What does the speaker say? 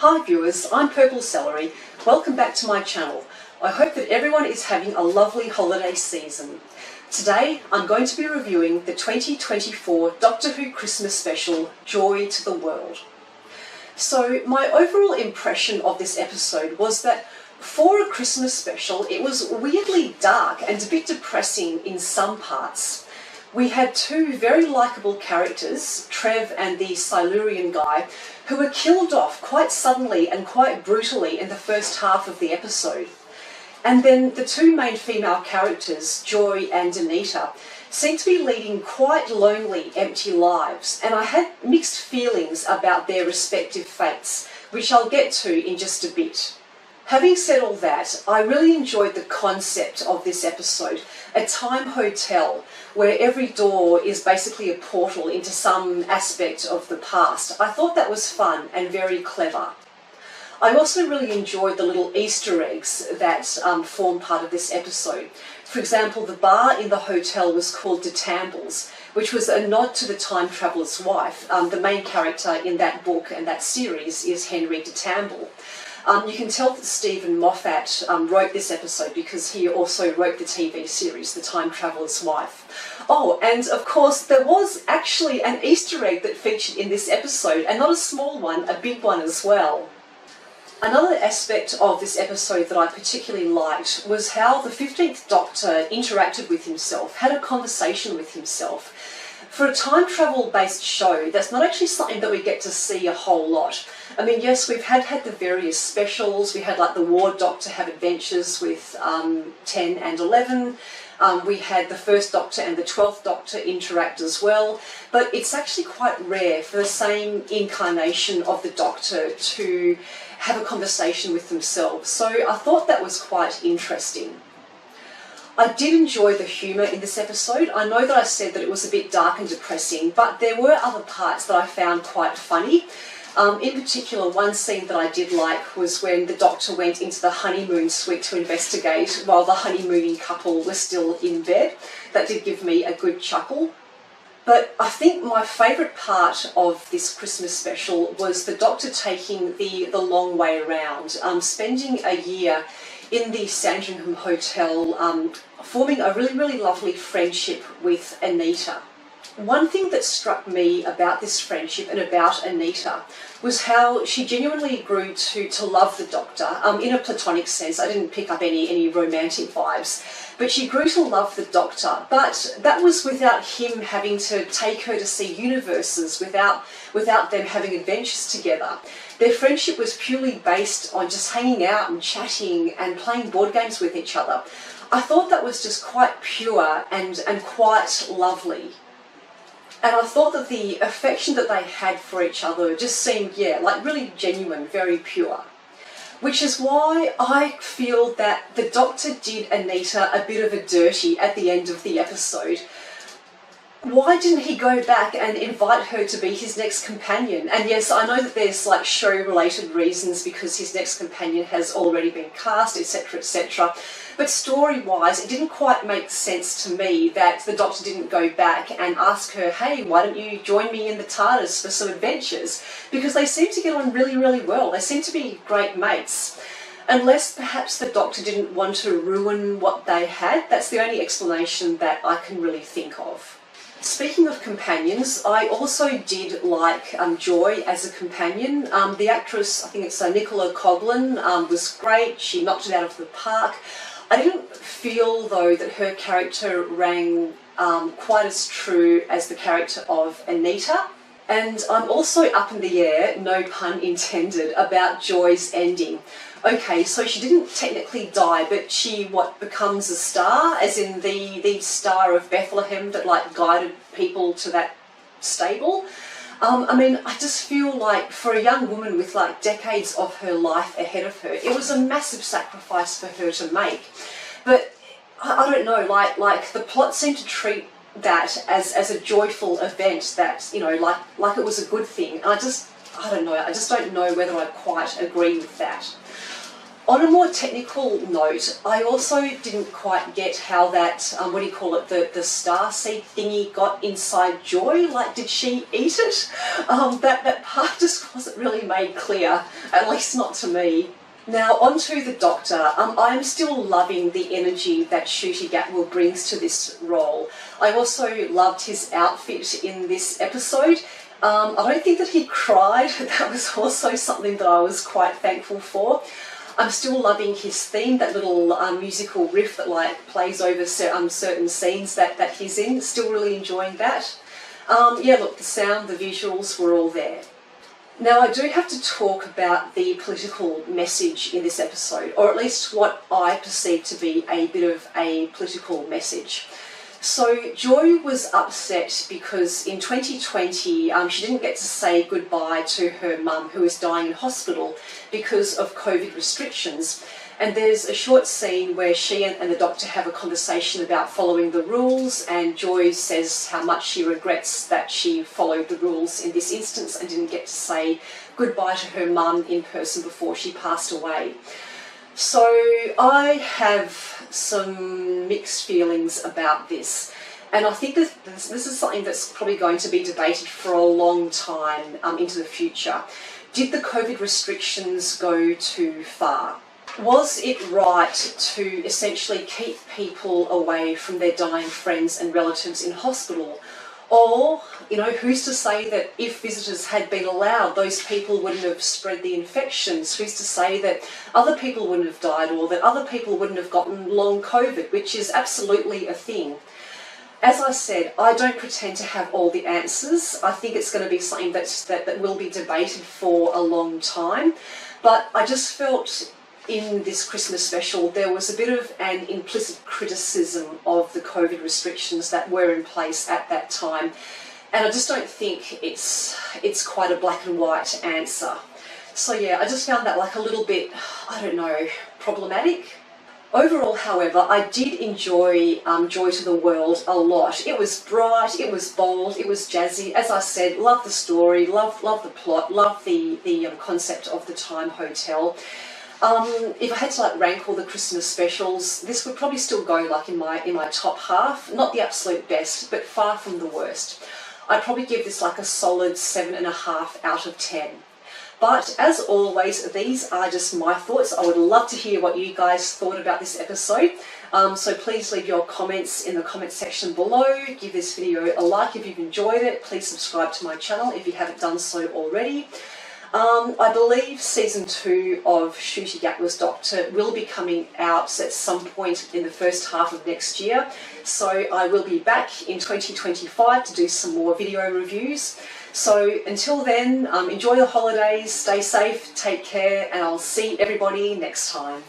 Hi viewers, I'm Purple Celery. Welcome back to my channel. I hope that everyone is having a lovely holiday season. Today I'm going to be reviewing the 2024 Doctor Who Christmas special, Joy to the World. So my overall impression of this episode was that for a Christmas special it was weirdly dark and a bit depressing in some parts. We had two very likeable characters, Trev and the Silurian guy, who were killed off quite suddenly and quite brutally in the first half of the episode. And then the two main female characters, Joy and Anita, seemed to be leading quite lonely, empty lives, and I had mixed feelings about their respective fates, which I'll get to in just a bit. Having said all that, I really enjoyed the concept of this episode, a time hotel where every door is basically a portal into some aspect of the past. I thought that was fun and very clever. I also really enjoyed the little Easter eggs that form part of this episode. For example, the bar in the hotel was called De Tamble's, which was a nod to the time traveller's wife. The main character in that book and that series is Henry de Tamble. You can tell that Stephen Moffat wrote this episode because he also wrote the TV series, The Time Traveller's Wife. Oh, and of course there was actually an Easter egg that featured in this episode, and not a small one, a big one as well. Another aspect of this episode that I particularly liked was how the 15th Doctor interacted with himself, had a conversation with himself. For a time travel based show, that's not actually something that we get to see a whole lot. I mean, yes, we've had the various specials. We had like the Ward Doctor have adventures with 10 and 11. We had the First Doctor and the 12th Doctor interact as well. But it's actually quite rare for the same incarnation of the Doctor to have a conversation with themselves. So I thought that was quite interesting. I did enjoy the humour in this episode. I know that I said that it was a bit dark and depressing, but there were other parts that I found quite funny. In particular, one scene that I did like was when the Doctor went into the honeymoon suite to investigate while the honeymooning couple was still in bed. That did give me a good chuckle. But I think my favourite part of this Christmas special was the Doctor taking the long way around, spending a year in the Sandringham Hotel, forming a really lovely friendship with Anita. One thing that struck me about this friendship and about Anita was how she genuinely grew to love the Doctor, in a platonic sense. I didn't pick up any romantic vibes, but she grew to love the Doctor. But that was without him having to take her to see universes, without them having adventures together. Their friendship was purely based on just hanging out and chatting and playing board games with each other. I thought that was just quite pure and quite lovely. And I thought that the affection that they had for each other just seemed, like really genuine, very pure. Which is why I feel that the Doctor did Anita a bit of a dirty at the end of the episode. Why didn't he go back and invite her to be his next companion? And yes, I know that there's like show-related reasons because his next companion has already been cast, etc, etc. But story-wise, it didn't quite make sense to me that the Doctor didn't go back and ask her, hey, why don't you join me in the TARDIS for some adventures? Because they seem to get on really well. They seem to be great mates. Unless perhaps the Doctor didn't want to ruin what they had. That's the only explanation that I can really think of. Speaking of companions, I also did like Joy as a companion. The actress, I think it's Nicola Coughlan, was great. She knocked it out of the park. I didn't feel, though, that her character rang quite as true as the character of Anita. And I'm also up in the air, no pun intended, about Joy's ending. Okay, so she didn't technically die, but she, becomes a star, as in the star of Bethlehem that, like, guided people to that stable. I mean, I just feel like for a young woman with, like, decades of her life ahead of her, it was a massive sacrifice for her to make. But, I don't know, like the plot seemed to treat that as a joyful event that, you know, like it was a good thing. And I just don't know whether I quite agree with that. On a more technical note, I also didn't quite get how that, what do you call it, the star seed thingy got inside Joy. Like, did she eat it? That part just wasn't really made clear, at least not to me. Now, on to the Doctor. I'm still loving the energy that Ncuti Gatwa brings to this role. I also loved his outfit in this episode. I don't think that he cried. That was also something that I was quite thankful for. I'm still loving his theme, that little musical riff that like plays over certain scenes that he's in. Still really enjoying that. Yeah, look, the sound, the visuals were all there. Now, I do have to talk about the political message in this episode, or at least what I perceive to be a bit of a political message. So Joy was upset because in 2020 she didn't get to say goodbye to her mum, who was dying in hospital because of COVID restrictions. And there's a short scene where she and the Doctor have a conversation about following the rules, and Joy says how much she regrets that she followed the rules in this instance and didn't get to say goodbye to her mum in person before she passed away. So I have some mixed feelings about this, and I think that this is something that's probably going to be debated for a long time into the future. Did the COVID restrictions go too far? Was it right to essentially keep people away from their dying friends and relatives in hospital? Or, you know, who's to say that if visitors had been allowed, those people wouldn't have spread the infections? Who's to say that other people wouldn't have died, or that other people wouldn't have gotten long COVID, which is absolutely a thing? As I said, I don't pretend to have all the answers. I think it's going to be something that will be debated for a long time. But I just felt in this Christmas special there was a bit of an implicit criticism of the COVID restrictions that were in place at that time, and I just don't think it's quite a black and white answer. So yeah, I just found that like a little bit, I don't know, problematic. Overall, however, I did enjoy Joy to the World a lot. It was bright, it was bold, it was jazzy. As I said, love the story, love the plot, love the concept of the Time Hotel. If I had to like rank all the Christmas specials, this would probably still go like in my top half. Not the absolute best, but far from the worst. I'd probably give this like a solid 7.5 out of 10. But as always, these are just my thoughts. I would love to hear what you guys thought about this episode. So please leave your comments in the comment section below. Give this video a like if you've enjoyed it. Please subscribe to my channel if you haven't done so already. I believe season 2 of Ncuti Gatwa's Doctor will be coming out at some point in the first half of next year. So I will be back in 2025 to do some more video reviews. So until then, enjoy the holidays, stay safe, take care, and I'll see everybody next time.